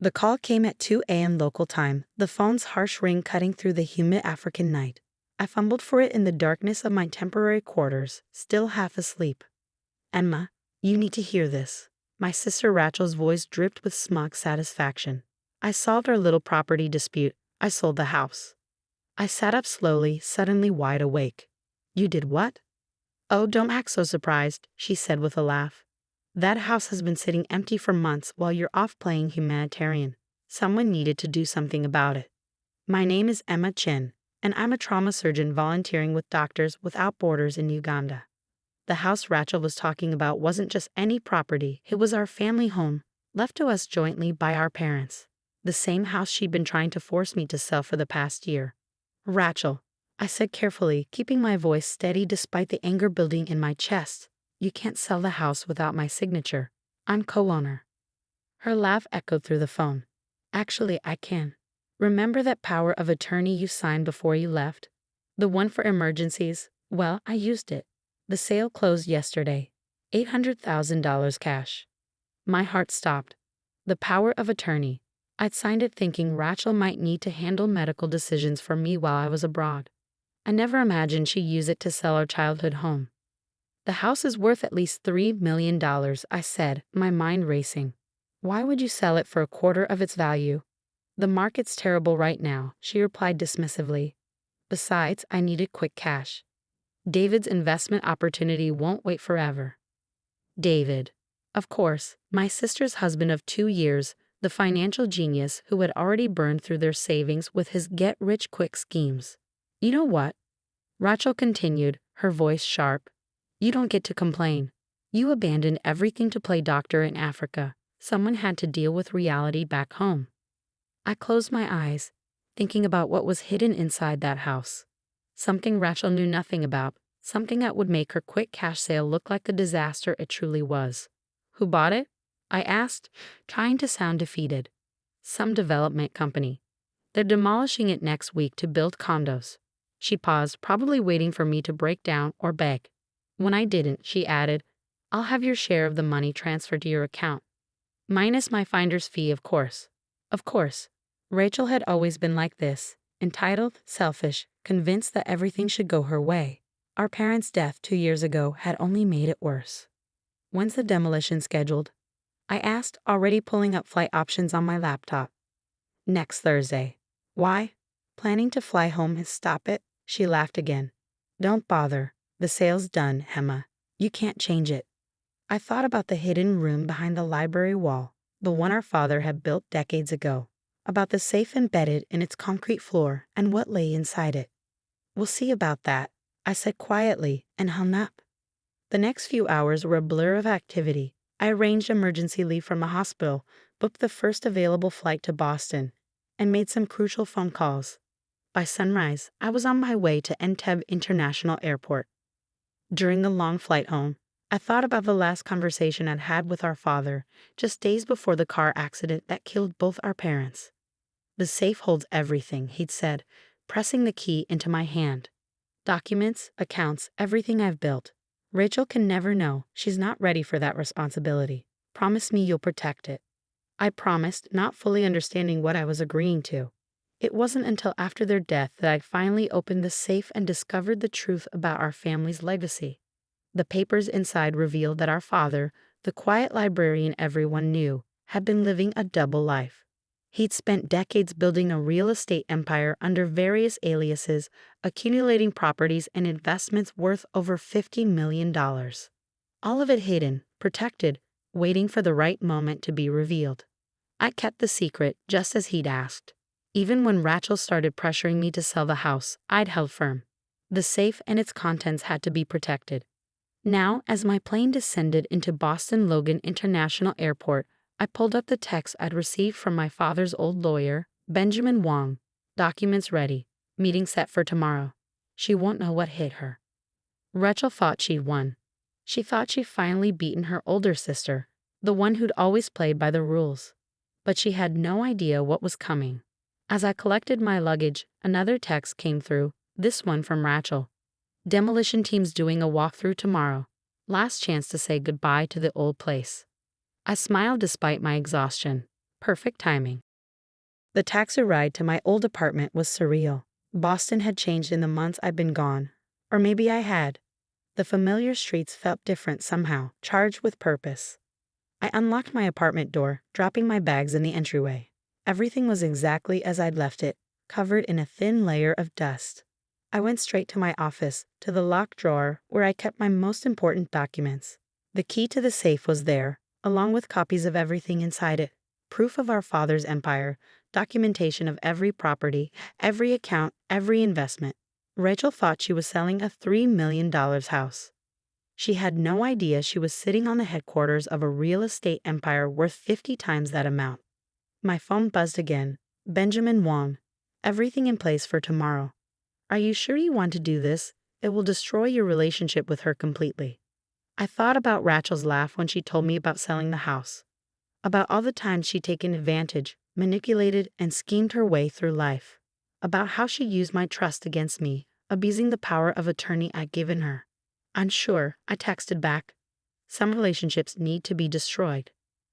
The call came at 2 a.m. local time, the phone's harsh ring cutting through the humid African night. I fumbled for it in the darkness of my temporary quarters, still half asleep. Emma, you need to hear this. My sister Rachel's voice dripped with smug satisfaction. I solved our little property dispute. I sold the house. I sat up slowly, suddenly wide awake. You did what? Oh, don't act so surprised, she said with a laugh. That house has been sitting empty for months while you're off playing humanitarian. Someone needed to do something about it. My name is Emma Chin, and I'm a trauma surgeon volunteering with Doctors Without Borders in Uganda. The house Rachel was talking about wasn't just any property, it was our family home, left to us jointly by our parents. The same house she'd been trying to force me to sell for the past year. Rachel, I said carefully, keeping my voice steady despite the anger building in my chest. You can't sell the house without my signature. I'm co-owner. Her laugh echoed through the phone. Actually, I can. Remember that power of attorney you signed before you left? The one for emergencies? Well, I used it. The sale closed yesterday. $800,000 cash. My heart stopped. The power of attorney. I'd signed it thinking Rachel might need to handle medical decisions for me while I was abroad. I never imagined she'd use it to sell our childhood home. The house is worth at least $3 million, I said, my mind racing. Why would you sell it for a quarter of its value? The market's terrible right now, she replied dismissively. Besides, I needed quick cash. David's investment opportunity won't wait forever. David. Of course, my sister's husband of 2 years, the financial genius who had already burned through their savings with his get-rich-quick schemes. You know what? Rachel continued, her voice sharp. You don't get to complain. You abandoned everything to play doctor in Africa. Someone had to deal with reality back home. I closed my eyes, thinking about what was hidden inside that house. Something Rachel knew nothing about, something that would make her quick cash sale look like the disaster it truly was. Who bought it? I asked, trying to sound defeated. Some development company. They're demolishing it next week to build condos. She paused, probably waiting for me to break down or beg. When I didn't, she added, I'll have your share of the money transferred to your account. Minus my finder's fee, of course. Of course. Rachel had always been like this, entitled, selfish, convinced that everything should go her way. Our parents' death 2 years ago had only made it worse. When's the demolition scheduled? I asked, already pulling up flight options on my laptop. Next Thursday. Why? Planning to fly home and stop it? She laughed again. Don't bother. The sale's done, Emma. You can't change it. I thought about the hidden room behind the library wall, the one our father had built decades ago, about the safe embedded in its concrete floor and what lay inside it. We'll see about that, I said quietly and hung up. The next few hours were a blur of activity. I arranged emergency leave from a hospital, booked the first available flight to Boston, and made some crucial phone calls. By sunrise, I was on my way to Entebbe International Airport. During the long flight home, I thought about the last conversation I'd had with our father, just days before the car accident that killed both our parents. The safe holds everything, he'd said, pressing the key into my hand. Documents, accounts, everything I've built. Rachel can never know. She's not ready for that responsibility. Promise me you'll protect it. I promised, not fully understanding what I was agreeing to. It wasn't until after their death that I finally opened the safe and discovered the truth about our family's legacy. The papers inside revealed that our father, the quiet librarian everyone knew, had been living a double life. He'd spent decades building a real estate empire under various aliases, accumulating properties and investments worth over $50 million. All of it hidden, protected, waiting for the right moment to be revealed. I kept the secret just as he'd asked. Even when Rachel started pressuring me to sell the house, I'd held firm. The safe and its contents had to be protected. Now, as my plane descended into Boston Logan International Airport, I pulled up the text I'd received from my father's old lawyer, Benjamin Wong. Documents ready. Meeting set for tomorrow. She won't know what hit her. Rachel thought she'd won. She thought she'd finally beaten her older sister, the one who'd always played by the rules. But she had no idea what was coming. As I collected my luggage, another text came through, this one from Rachel. Demolition team's doing a walkthrough tomorrow. Last chance to say goodbye to the old place. I smiled despite my exhaustion. Perfect timing. The taxi ride to my old apartment was surreal. Boston had changed in the months I'd been gone. Or maybe I had. The familiar streets felt different somehow, charged with purpose. I unlocked my apartment door, dropping my bags in the entryway. Everything was exactly as I'd left it, covered in a thin layer of dust. I went straight to my office, to the locked drawer where I kept my most important documents. The key to the safe was there, along with copies of everything inside it. Proof of our father's empire, documentation of every property, every account, every investment. Rachel thought she was selling a $3 million house. She had no idea she was sitting on the headquarters of a real estate empire worth 50 times that amount. My phone buzzed again. Benjamin Wong. Everything in place for tomorrow. Are you sure you want to do this? It will destroy your relationship with her completely. I thought about Rachel's laugh when she told me about selling the house. About all the times she'd taken advantage, manipulated, and schemed her way through life. About how she used my trust against me, abusing the power of attorney I'd given her. Unsure, I texted back. Some relationships need to be destroyed.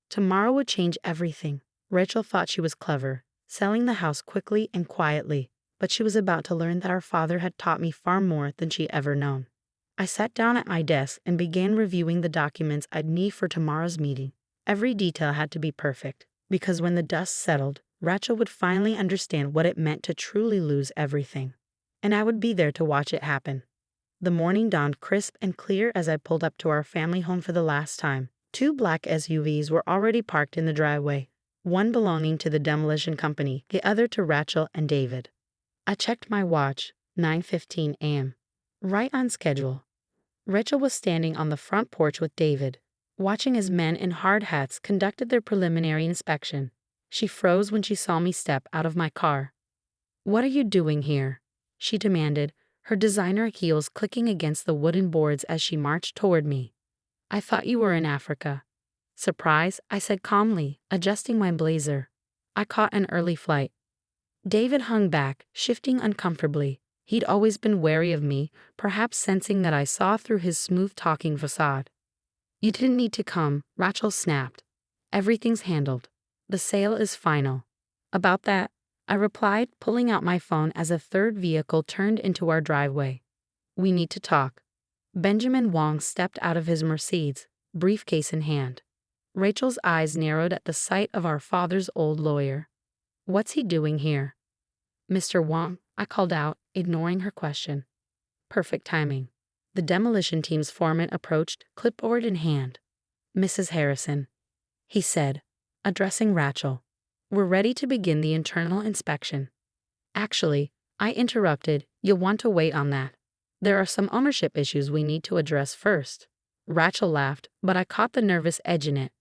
Tomorrow would change everything. Rachel thought she was clever, selling the house quickly and quietly, but she was about to learn that our father had taught me far more than she'd ever known. I sat down at my desk and began reviewing the documents I'd need for tomorrow's meeting. Every detail had to be perfect, because when the dust settled, Rachel would finally understand what it meant to truly lose everything. And I would be there to watch it happen. The morning dawned crisp and clear as I pulled up to our family home for the last time. 2 black SUVs were already parked in the driveway, one belonging to the demolition company, the other to Rachel and David. I checked my watch, 9:15 a.m. Right on schedule. Rachel was standing on the front porch with David, watching as men in hard hats conducted their preliminary inspection. She froze when she saw me step out of my car. "What are you doing here?" she demanded, her designer heels clicking against the wooden boards as she marched toward me. "I thought you were in Africa." "Surprise," I said calmly, adjusting my blazer. "I caught an early flight." David hung back, shifting uncomfortably. He'd always been wary of me, perhaps sensing that I saw through his smooth-talking facade. "You didn't need to come," Rachel snapped. "Everything's handled. The sale is final." "About that," I replied, pulling out my phone as a third vehicle turned into our driveway. "We need to talk." Benjamin Wong stepped out of his Mercedes, briefcase in hand. Rachel's eyes narrowed at the sight of our father's old lawyer. "What's he doing here?" "Mr. Wong," I called out, ignoring her question. Perfect timing. The demolition team's foreman approached, clipboard in hand. "Mrs. Harrison," he said, addressing Rachel. "We're ready to begin the internal inspection." "Actually," I interrupted, "you'll want to wait on that. There are some ownership issues we need to address first." Rachel laughed, but I caught the nervous edge in it.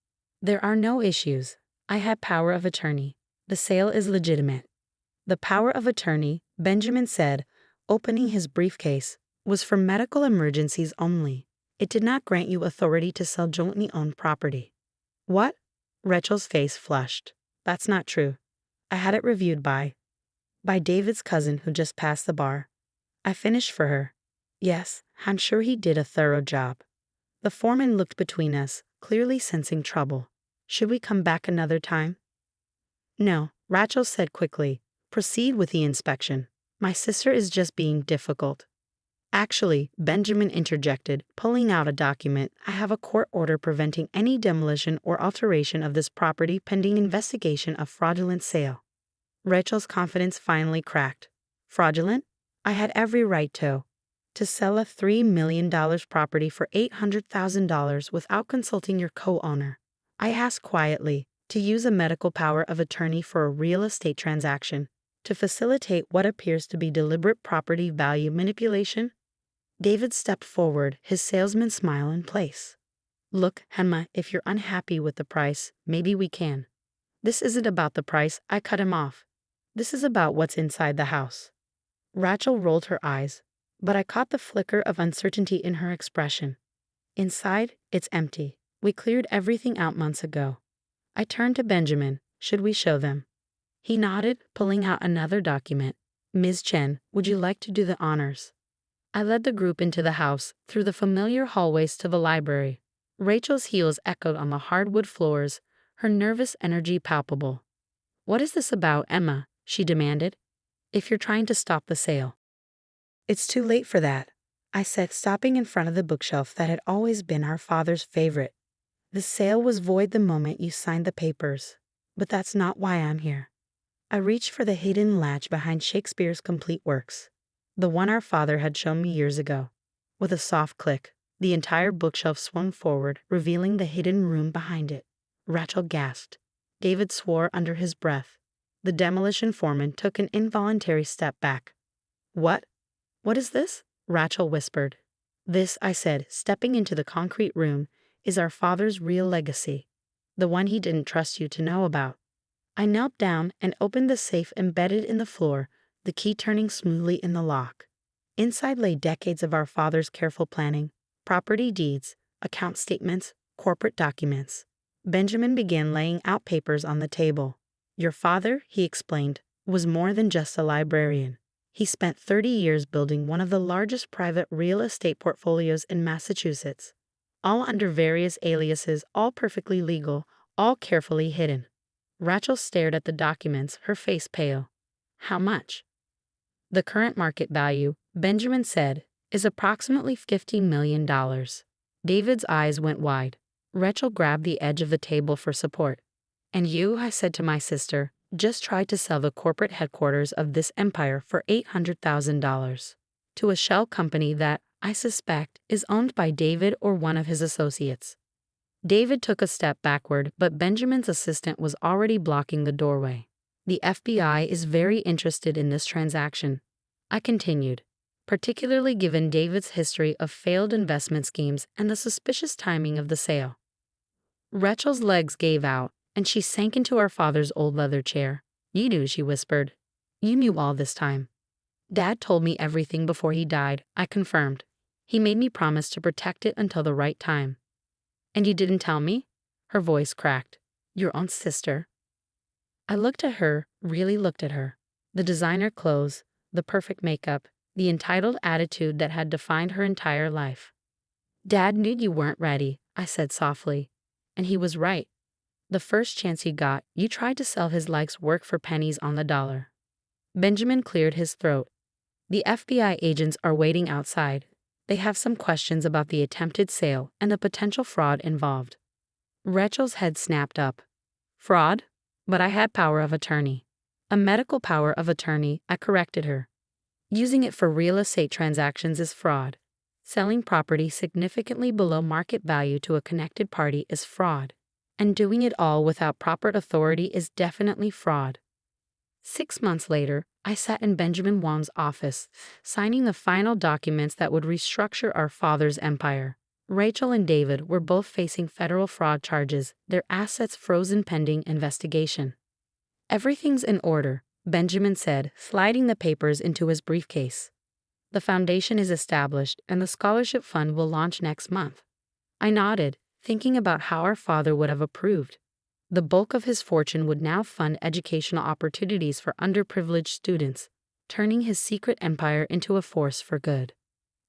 "There are no issues. I had power of attorney. The sale is legitimate." The power of attorney, Benjamin said, opening his briefcase, was for medical emergencies only. It did not grant you authority to sell jointly owned property. "What?" Rachel's face flushed. "That's not true. I had it reviewed by David's cousin who just passed the bar. I finished for her. Yes, I'm sure he did a thorough job." The foreman looked between us, clearly sensing trouble. "Should we come back another time?" "No," Rachel said quickly. "Proceed with the inspection. My sister is just being difficult." "Actually," Benjamin interjected, pulling out a document, "I have a court order preventing any demolition or alteration of this property pending investigation of fraudulent sale." Rachel's confidence finally cracked. Fraudulent? I had every right to sell a $3 million property for $800,000 without consulting your co-owner. I asked quietly, to use a medical power of attorney for a real estate transaction, to facilitate what appears to be deliberate property value manipulation? David stepped forward, his salesman smile in place. "Look, Henma, if you're unhappy with the price, maybe we can." "This isn't about the price," I cut him off. "This is about what's inside the house." Rachel rolled her eyes, but I caught the flicker of uncertainty in her expression. "Inside, it's empty. We cleared everything out months ago." I turned to Benjamin. "Should we show them?" He nodded, pulling out another document. "Ms. Chen, would you like to do the honors?" I led the group into the house, through the familiar hallways to the library. Rachel's heels echoed on the hardwood floors, her nervous energy palpable. "What is this about, Emma?" she demanded. "If you're trying to stop the sale." "It's too late for that," I said, stopping in front of the bookshelf that had always been our father's favorite. "The sale was void the moment you signed the papers. But that's not why I'm here." I reached for the hidden latch behind Shakespeare's complete works, the one our father had shown me years ago. With a soft click, the entire bookshelf swung forward, revealing the hidden room behind it. Rachel gasped. David swore under his breath. The demolition foreman took an involuntary step back. "What? What is this?" Rachel whispered. "This," I said, stepping into the concrete room, "is our father's real legacy. The one he didn't trust you to know about." I knelt down and opened the safe embedded in the floor, the key turning smoothly in the lock. Inside lay decades of our father's careful planning, property deeds, account statements, corporate documents. Benjamin began laying out papers on the table. "Your father," he explained, "was more than just a librarian. He spent 30 years building one of the largest private real estate portfolios in Massachusetts, all under various aliases, all perfectly legal, all carefully hidden." Rachel stared at the documents, her face pale. "How much?" "The current market value," Benjamin said, "is approximately $50 million. David's eyes went wide. Rachel grabbed the edge of the table for support. "And you," I said to my sister, "just tried to sell the corporate headquarters of this empire for $800,000 to a shell company that, I suspect, is owned by David or one of his associates." David took a step backward, but Benjamin's assistant was already blocking the doorway. "The FBI is very interested in this transaction," I continued, "particularly given David's history of failed investment schemes and the suspicious timing of the sale." Rachel's legs gave out, and she sank into our father's old leather chair. "You knew," she whispered. "You knew all this time." "Dad told me everything before he died," I confirmed. "He made me promise to protect it until the right time." "And you didn't tell me?" Her voice cracked. "Your own sister." I looked at her, really looked at her. The designer clothes, the perfect makeup, the entitled attitude that had defined her entire life. "Dad knew you weren't ready," I said softly. "And he was right. The first chance you got, you tried to sell his life's work for pennies on the dollar." Benjamin cleared his throat. "The FBI agents are waiting outside. They have some questions about the attempted sale and the potential fraud involved." Rachel's head snapped up. "Fraud?" "But I had power of attorney." "A medical power of attorney," I corrected her. "Using it for real estate transactions is fraud. Selling property significantly below market value to a connected party is fraud. And doing it all without proper authority is definitely fraud." 6 months later, I sat in Benjamin Wong's office, signing the final documents that would restructure our father's empire. Rachel and David were both facing federal fraud charges, their assets frozen pending investigation. "Everything's in order," Benjamin said, sliding the papers into his briefcase. "The foundation is established, and the scholarship fund will launch next month." I nodded, thinking about how our father would have approved. The bulk of his fortune would now fund educational opportunities for underprivileged students, turning his secret empire into a force for good.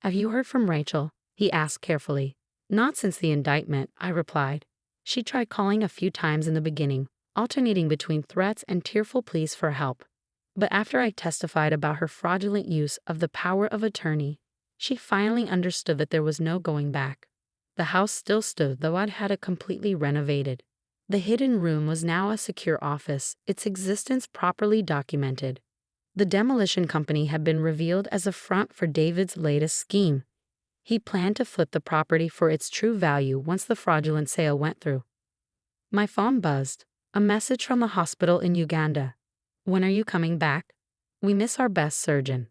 "Have you heard from Rachel?" he asked carefully. "Not since the indictment," I replied. "She tried calling a few times in the beginning, alternating between threats and tearful pleas for help. But after I testified about her fraudulent use of the power of attorney, she finally understood that there was no going back. The house still stood, though I'd had it completely renovated. The hidden room was now a secure office, its existence properly documented. The demolition company had been revealed as a front for David's latest scheme. He planned to flip the property for its true value once the fraudulent sale went through. My phone buzzed. A message from the hospital in Uganda. "When are you coming back? We miss our best surgeon."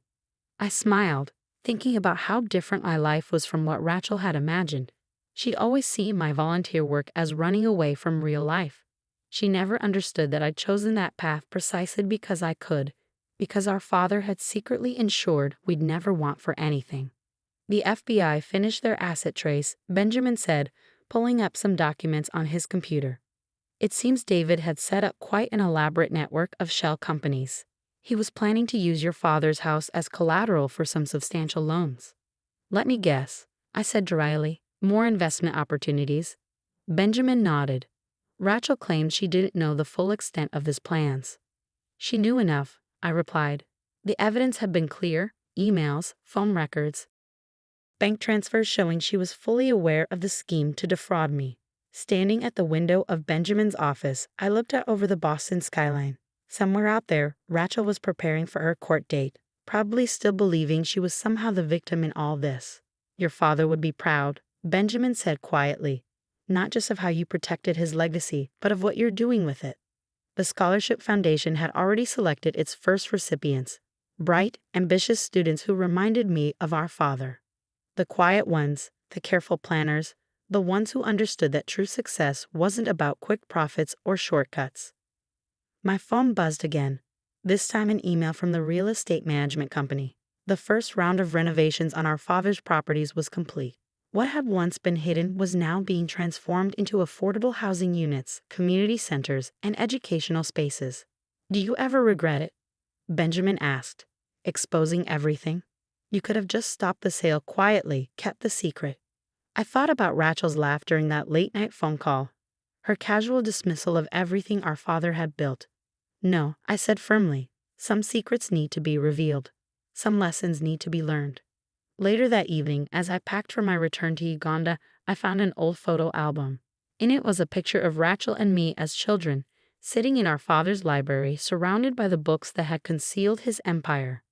I smiled, thinking about how different my life was from what Rachel had imagined. She'd always seen my volunteer work as running away from real life. She never understood that I'd chosen that path precisely because I could, because our father had secretly ensured we'd never want for anything. "The FBI finished their asset trace," Benjamin said, pulling up some documents on his computer. "It seems David had set up quite an elaborate network of shell companies. He was planning to use your father's house as collateral for some substantial loans." "Let me guess," I said dryly. "More investment opportunities?" Benjamin nodded. Rachel claimed she didn't know the full extent of his plans. She knew enough, I replied. The evidence had been clear: emails, phone records, bank transfers showing she was fully aware of the scheme to defraud me. Standing at the window of Benjamin's office, I looked out over the Boston skyline. Somewhere out there, Rachel was preparing for her court date, probably still believing she was somehow the victim in all this. Your father would be proud, Benjamin said quietly. Not just of how you protected his legacy, but of what you're doing with it. The Scholarship Foundation had already selected its first recipients, bright, ambitious students who reminded me of our father. The quiet ones, the careful planners, the ones who understood that true success wasn't about quick profits or shortcuts. My phone buzzed again, this time an email from the real estate management company. The first round of renovations on our father's properties was complete. What had once been hidden was now being transformed into affordable housing units, community centers, and educational spaces. Do you ever regret it? Benjamin asked, exposing everything. You could have just stopped the sale quietly, kept the secret. I thought about Rachel's laugh during that late-night phone call, her casual dismissal of everything our father had built. No, I said firmly, some secrets need to be revealed. Some lessons need to be learned. Later that evening, as I packed for my return to Uganda, I found an old photo album. In it was a picture of Rachel and me as children, sitting in our father's library, surrounded by the books that had concealed his empire.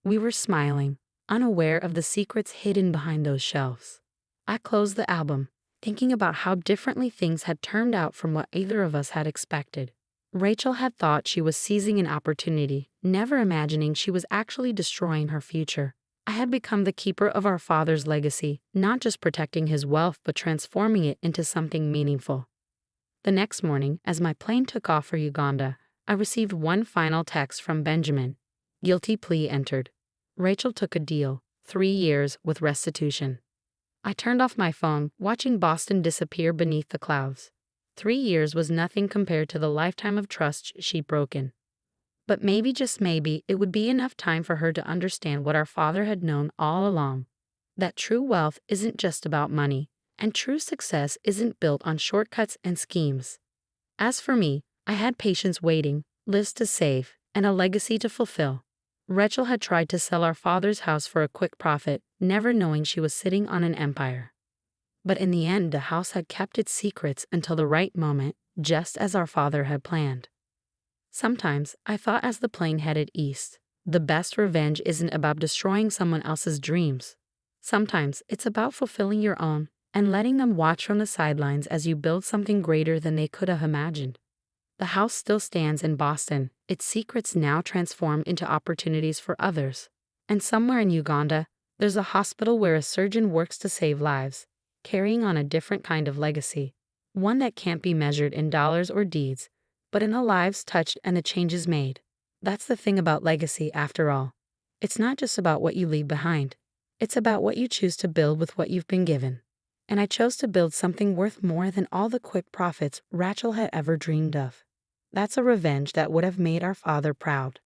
We were smiling, unaware of the secrets hidden behind those shelves. I closed the album, thinking about how differently things had turned out from what either of us had expected. Rachel had thought she was seizing an opportunity, never imagining she was actually destroying her future. I had become the keeper of our father's legacy, not just protecting his wealth but transforming it into something meaningful. The next morning, as my plane took off for Uganda, I received one final text from Benjamin. Guilty plea entered. Rachel took a deal, 3 years with restitution. I turned off my phone, watching Boston disappear beneath the clouds. 3 years was nothing compared to the lifetime of trust she'd broken. But maybe, just maybe, it would be enough time for her to understand what our father had known all along. That true wealth isn't just about money, and true success isn't built on shortcuts and schemes. As for me, I had patience waiting, lists to save, and a legacy to fulfill. Rachel had tried to sell our father's house for a quick profit, never knowing she was sitting on an empire. But in the end, the house had kept its secrets until the right moment, just as our father had planned. Sometimes, I thought as the plane headed east, the best revenge isn't about destroying someone else's dreams. Sometimes, it's about fulfilling your own and letting them watch from the sidelines as you build something greater than they could have imagined. The house still stands in Boston, its secrets now transformed into opportunities for others. And somewhere in Uganda, there's a hospital where a surgeon works to save lives, carrying on a different kind of legacy, one that can't be measured in dollars or deeds, but in the lives touched and the changes made. That's the thing about legacy, after all. It's not just about what you leave behind. It's about what you choose to build with what you've been given. And I chose to build something worth more than all the quick profits Rachel had ever dreamed of. That's a revenge that would have made our father proud.